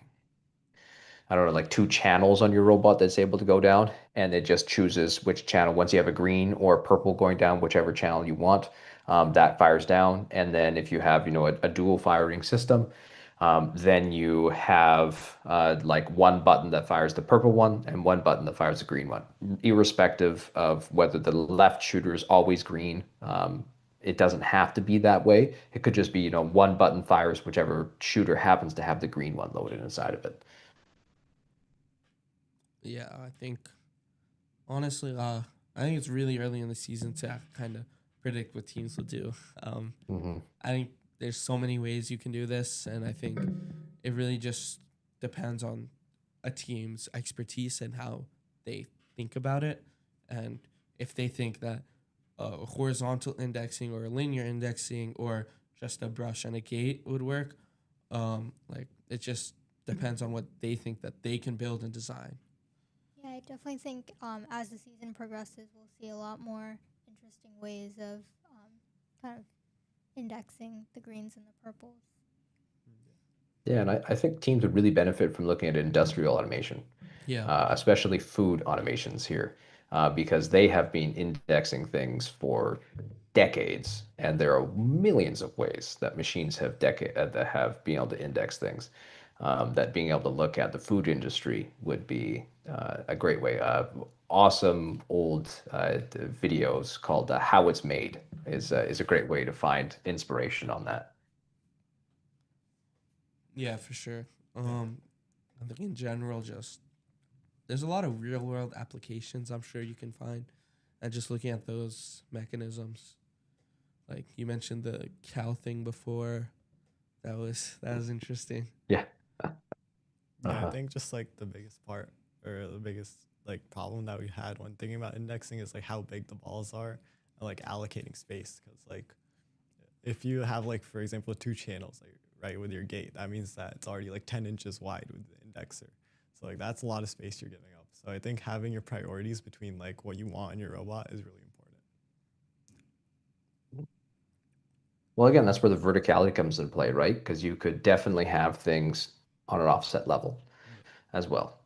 I don't know, like two channels on your robot that's able to go down, and it just chooses which channel. Once you have a green or a purple going down, whichever channel you want, that fires down. And then if you have, a dual firing system, then you have like one button that fires the purple one and one button that fires the green one, irrespective of whether the left shooter is always green. It doesn't have to be that way. It could just be, one button fires whichever shooter happens to have the green one loaded inside of it. Yeah, I think honestly, I think it's really early in the season to kind of predict what teams will do. hmm I think there's so many ways you can do this, and I think it really just depends on a team's expertise and how they think about it, and if they think that horizontal indexing or linear indexing or just a brush and a gate would work. Like it just depends on what they think that they can build and design. Yeah, I definitely think as the season progresses, we'll see a lot more interesting ways of kind of indexing the greens and the purples. Yeah, and I think teams would really benefit from looking at industrial automation, Yeah. especially food automations here, because they have been indexing things for decades, and there are millions of ways that machines that have been able to index things. That being able to look at the food industry would be a great way. Awesome old videos called "How It's Made" is a great way to find inspiration on that. Yeah, for sure. I think in general, just there's a lot of real world applications I'm sure you can find, and just looking at those mechanisms. Like you mentioned the cow thing before, that was interesting. Yeah. Yeah, I Uh-huh. think just like the biggest part or the biggest like problem that we had when thinking about indexing is like how big the balls are and like allocating space. Because like if you have like for example two channels like right with your gate, that means that it's already like 10 inches wide with the indexer. So like that's a lot of space you're giving up. So I think having your priorities between like what you want in your robot is really important. Well, again, that's where the verticality comes into play, right? Because you could definitely have things on an offset level as well.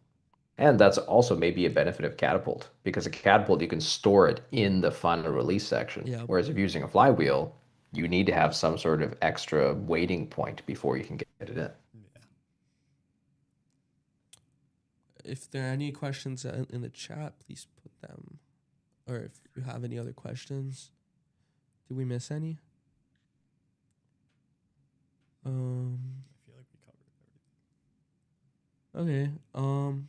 And that's also maybe a benefit of Catapult, because a Catapult, you can store it in the final release section. Yeah. Whereas if you're using a flywheel, you need to have some sort of extra waiting point before you can get it in. Yeah. If there are any questions in the chat, please put them. Or if you have any other questions, did we miss any? I feel like we covered everything. Okay.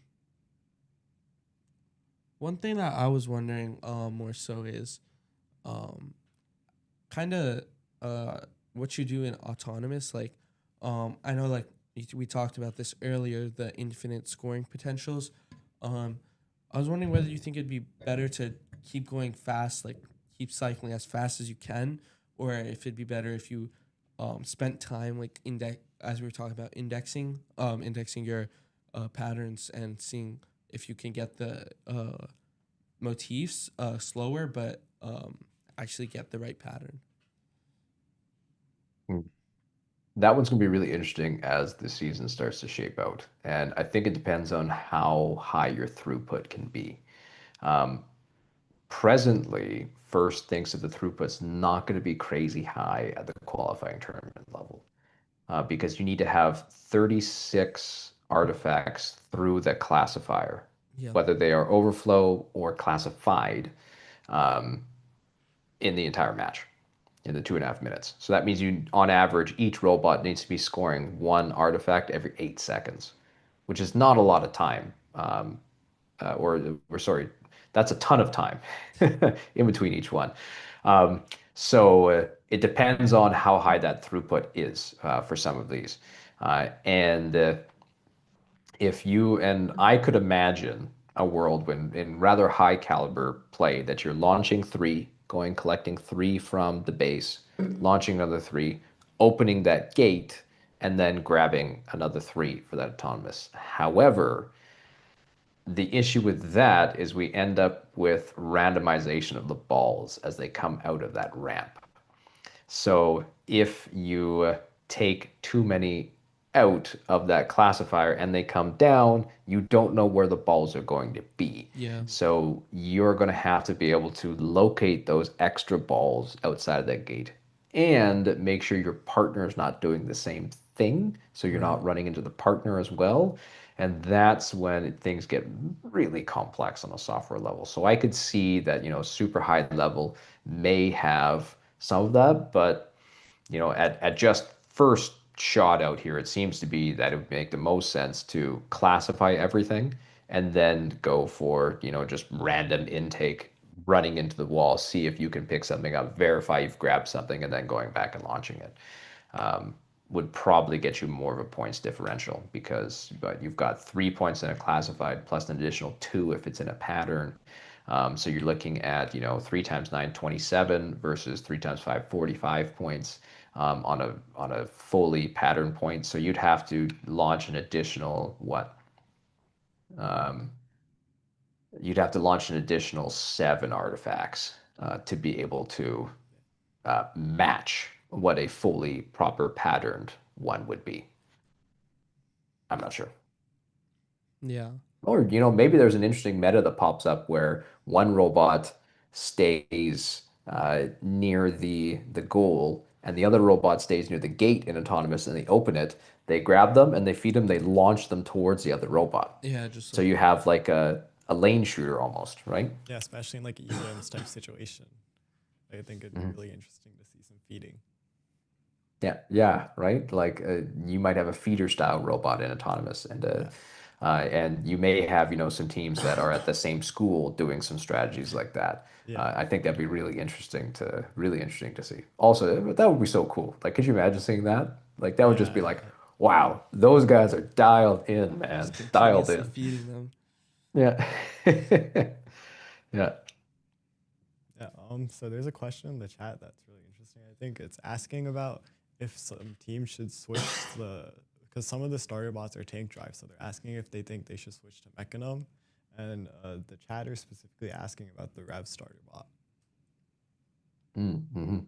One thing that I was wondering more so is kind of what you do in autonomous. Like I know like we talked about this earlier, the infinite scoring potentials. I was wondering whether you think it'd be better to keep going fast, like keep cycling as fast as you can, or if it'd be better if you spent time like index as we were talking about indexing your patterns and seeing if you can get the motifs slower, but actually get the right pattern. Hmm. That one's going to be really interesting as the season starts to shape out. And I think it depends on how high your throughput can be. Um, Presently, first thinks that the throughput's not going to be crazy high at the qualifying tournament level, because you need to have 36 artifacts through the classifier, Yeah. whether they are overflow or classified, um, in the entire match, in the 2.5 minutes. So that means on average, each robot needs to be scoring one artifact every 8 seconds. which is not a lot of time. Or sorry, that's a ton of time in between each one. So it depends on how high that throughput is for some of these. And if you and I could imagine a world when in rather high caliber play that you're launching three, going collecting three from the base, launching another three, opening that gate, and then grabbing another three for that autonomous. However, the issue with that is we end up with randomization of the balls as they come out of that ramp. So if you take too many out of that classifier and they come down, you don't know where the balls are going to be. Yeah. So you're going to have to be able to locate those extra balls outside of that gate and make sure your partner is not doing the same thing. So you're not running into the partner as well. And that's when things get really complex on a software level. So I could see that, super high level may have some of that, but at just first shot out here, it seems to be that it would make the most sense to classify everything and then go for, just random intake, running into the wall, see if you can pick something up, verify you've grabbed something, and then going back and launching it. Would probably get you more of a points differential because you've got 3 points in a classified plus an additional 2 if it's in a pattern. So you're looking at 3 times 9, 27 versus 3 times 5, 45 points on a fully pattern point. So you'd have to launch an additional what? You'd have to launch an additional 7 artifacts to be able to match what a fully proper patterned one would be. I'm not sure. Yeah. Or, maybe there's an interesting meta that pops up where one robot stays near the goal and the other robot stays near the gate in autonomous and they open it, they grab them and they feed them, they launch them towards the other robot. Yeah, just So you have like a lane shooter almost, right? Yeah, especially in like a ELMs type situation. I think it'd be really interesting to see some feeding. Yeah, right. Like you might have a feeder style robot in autonomous, and you may have some teams that are at the same school doing some strategies like that. Yeah. I think that'd be really interesting to see. Also, that would be so cool. Like, could you imagine seeing that? Like, that would just be like, wow, those guys are dialed in, man, dialed in. Feeding them. Yeah, yeah. Yeah. So there's a question in the chat that's really interesting. I think it's asking about if some teams should switch because some of the starter bots are tank drive, so they're asking if they think they should switch to Mechanom, and the chat is specifically asking about the Rev starter bot. Mm-hmm.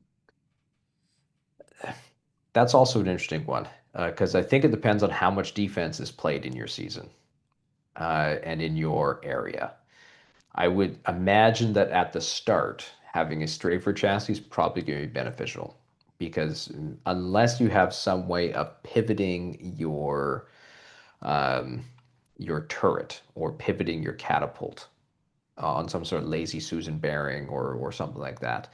That's also an interesting one because I think it depends on how much defense is played in your season and in your area. I would imagine that at the start, having a strafer chassis is probably going to be beneficial because unless you have some way of pivoting your turret or pivoting your catapult on some sort of lazy Susan bearing or something like that,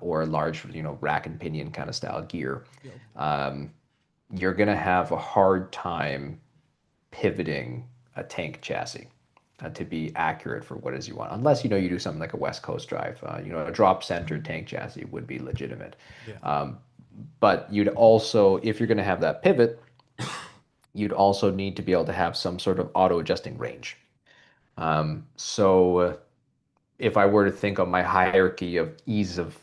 or a large rack and pinion kind of style gear, you're going to have a hard time pivoting a tank chassis to be accurate for what it is you want, unless you do something like a West Coast drive. A drop centered tank chassis would be legitimate. Yeah. But you'd also, if you're going to have that pivot, you'd also need to be able to have some sort of auto adjusting range. So if I were to think of my hierarchy of ease of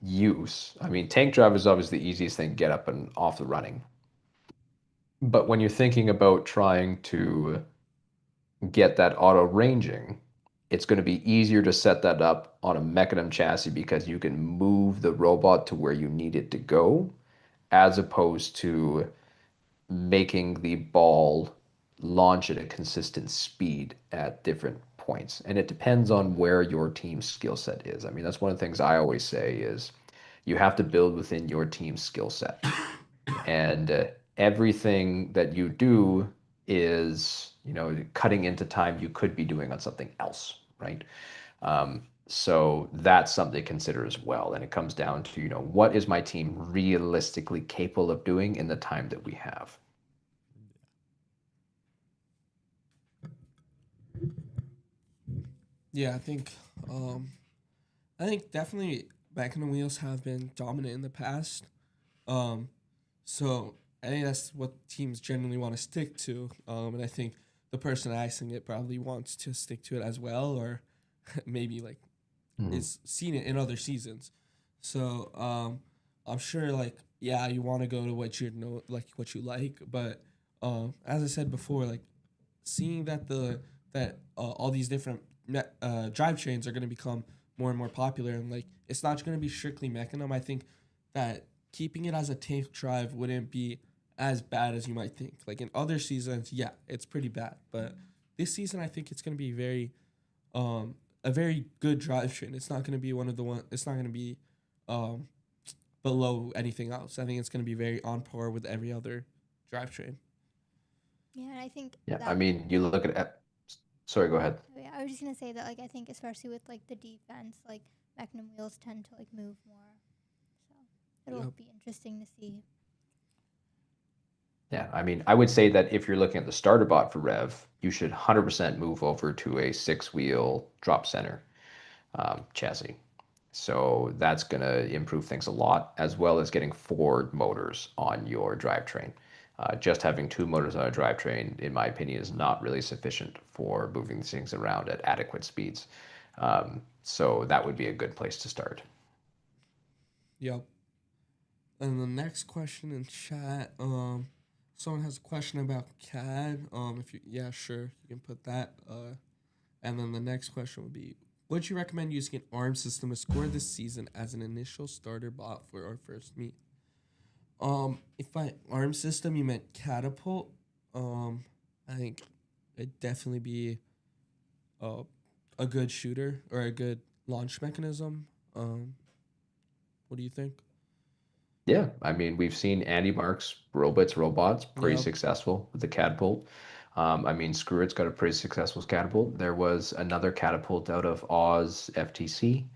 use, I mean, tank drive is obviously the easiest thing to get up and off the running. But when you're thinking about trying to get that auto ranging, it's going to be easier to set that up on a Mechanism chassis because you can move the robot to where you need it to go, as opposed to making the ball launch at a consistent speed at different points. And it depends on where your team's skill set is. I mean, that's one of the things I always say is you have to build within your team's skill set. And everything that you do is, cutting into time you could be doing on something else, right? So that's something to consider as well. And it comes down to, what is my team realistically capable of doing in the time that we have? Yeah, I think definitely back in the wheels have been dominant in the past. Um, so I think that's what teams generally want to stick to. And I think the person icing it probably wants to stick to it as well, or maybe like Mhm. is seen it in other seasons. So I'm sure like yeah, you want to go to what you know like what you like, but as I said before, like seeing that all these different drivetrains are going to become more and more popular, and like it's not going to be strictly mechanism. I think that keeping it as a tank drive wouldn't be as bad as you might think. Like in other seasons, yeah, it's pretty bad, but this season I think it's going to be um, a very good drivetrain. It's not going to be one of the one. It's not going to be um, below anything else. I think it's going to be very on par with every other drivetrain. Yeah, and I think Yeah, I that. mean, you look at. Sorry, go ahead. Oh, yeah, I was just gonna say that like I think especially with like the defense, like Magnum wheels tend to like move more, so it'll Yep. be interesting to see. Yeah, I mean, I would say that if you're looking at the starter bot for Rev, you should 100% move over to a six-wheel drop center chassis. So that's going to improve things a lot, as well as getting four motors on your drivetrain. Just having two motors on a drivetrain, in my opinion, is not really sufficient for moving these things around at adequate speeds. So that would be a good place to start. Yep. And the next question in chat, someone has a question about CAD. If you, yeah, sure, you can put that. And then the next question would be, would you recommend using an ARM system to score this season as an initial starter bot for our first meet? If by ARM system you meant catapult, I think it'd definitely be uh, a good shooter or a good launch mechanism. What do you think? Yeah, I mean, we've seen Andy Marks robots pretty Yeah. successful with the catapult. I mean, Screwett's got a pretty successful catapult. There was another catapult out of Oz FTC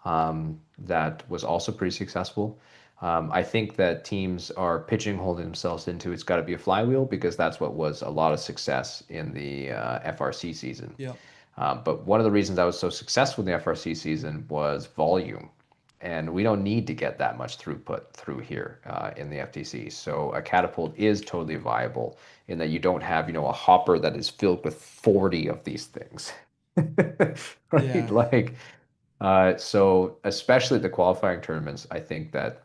that was also pretty successful. I think that teams are pigeonholing themselves into it's got to be a flywheel because that's what was a lot of success in the FRC season. Yeah. But one of the reasons I was so successful in the FRC season was volume. And we don't need to get that much throughput through here in the FTC. So a catapult is totally viable in that you don't have, a hopper that is filled with 40 of these things. Right? Yeah. Like, so especially the qualifying tournaments, I think that,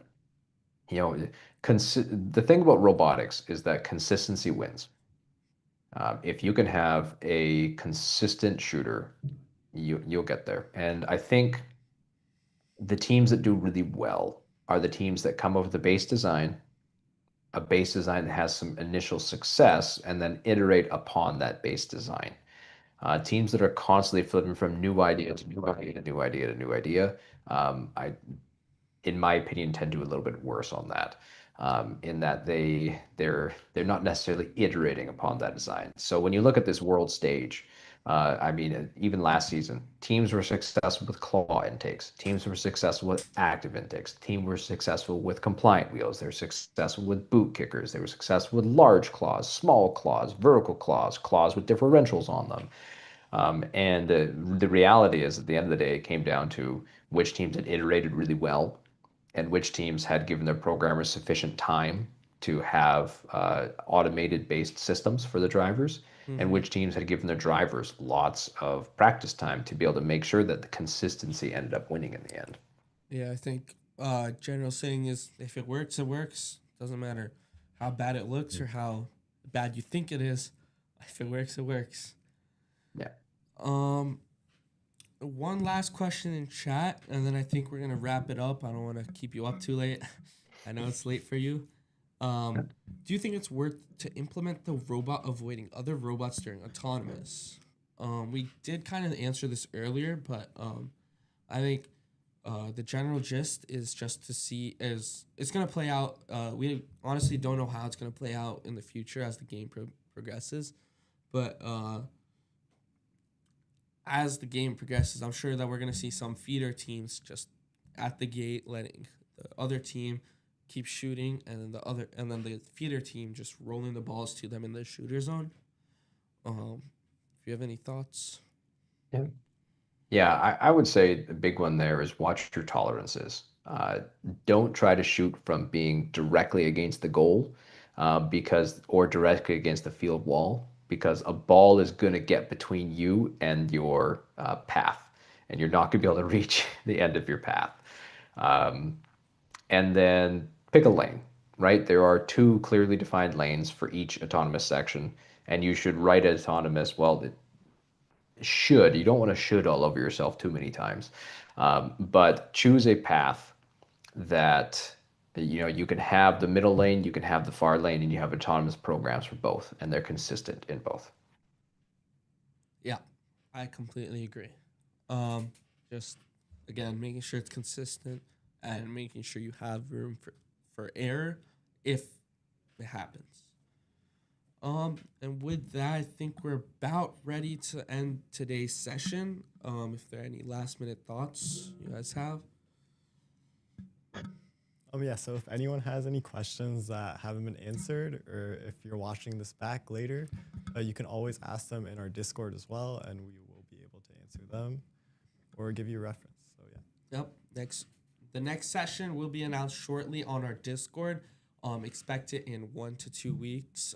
you know, the thing about robotics is that consistency wins. If you can have a consistent shooter, you'll get there. And I think the teams that do really well are the teams that come up with a base design that has some initial success, and then iterate upon that base design. Teams that are constantly flipping from new idea to new idea to new idea to new idea, I in my opinion, tend to do a little bit worse on that. In that they're not necessarily iterating upon that design. So when you look at this world stage, I mean, even last season, teams were successful with claw intakes. Teams were successful with active intakes. Teams were successful with compliant wheels. They were successful with boot kickers. They were successful with large claws, small claws, vertical claws, claws with differentials on them. And the reality is, at the end of the day, it came down to which teams had iterated really well and which teams had given their programmers sufficient time to have automated based systems for the drivers, and Mm-hmm. which teams had given their drivers lots of practice time to be able to make sure that the consistency ended up winning in the end. Yeah, I think general saying is if it works, it works. Doesn't matter how bad it looks or how bad you think it is. If it works, it works. Yeah. Um, one last question in chat, and then I think we're gonna wrap it up. I don't want to keep you up too late. I know it's late for you. Um, do you think it's worth to implement the robot avoiding other robots during autonomous? We did kind of answer this earlier, but I think the general gist is just to see as it's gonna play out. We honestly don't know how it's gonna play out in the future as the game progresses, but as the game progresses, I'm sure that we're gonna see some feeder teams just at the gate letting the other team keep shooting, and then the feeder team just rolling the balls to them in the shooter zone. If you have any thoughts. Yeah. Yeah, I would say the big one there is watch your tolerances. Don't try to shoot from being directly against the goal or directly against the field wall, because a ball is going to get between you and your path, and you're not going to be able to reach the end of your path. Um, and then pick a lane, right? There are two clearly defined lanes for each autonomous section, and you should write it autonomous. Well, you don't want to should all over yourself too many times, but choose a path that you can have the middle lane, you can have the far lane, and you have autonomous programs for both, and they're consistent in both. Yeah, I completely agree. Just again, making sure it's consistent and making sure you have room for error if it happens. And with that, I think we're about ready to end today's session. If there are any last minute thoughts you guys have. Yeah, so if anyone has any questions that haven't been answered, or if you're watching this back later, you can always ask them in our Discord as well, and we will be able to answer them or give you a reference. So yeah. Yep. The next session will be announced shortly on our Discord. Expect it in 1 to 2 weeks.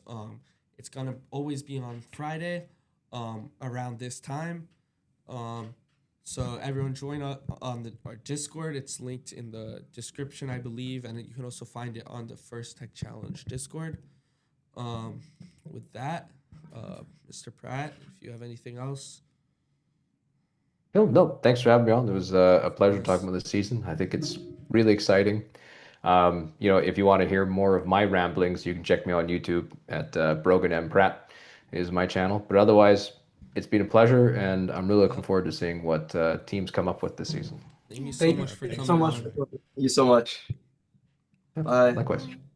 It's gonna always be on Friday, around this time. So everyone join on our Discord. It's linked in the description, I believe, and you can also find it on the First Tech Challenge Discord. With that, Mr. Pratt, if you have anything else. No, thanks for having me on. It was a pleasure talking about this season. I think it's really exciting. If you want to hear more of my ramblings, you can check me on YouTube at Brogan and Pratt is my channel. But otherwise, it's been a pleasure, and I'm really looking forward to seeing what teams come up with this season. Thank you so much for coming on. Thank you so much. Bye. Likewise.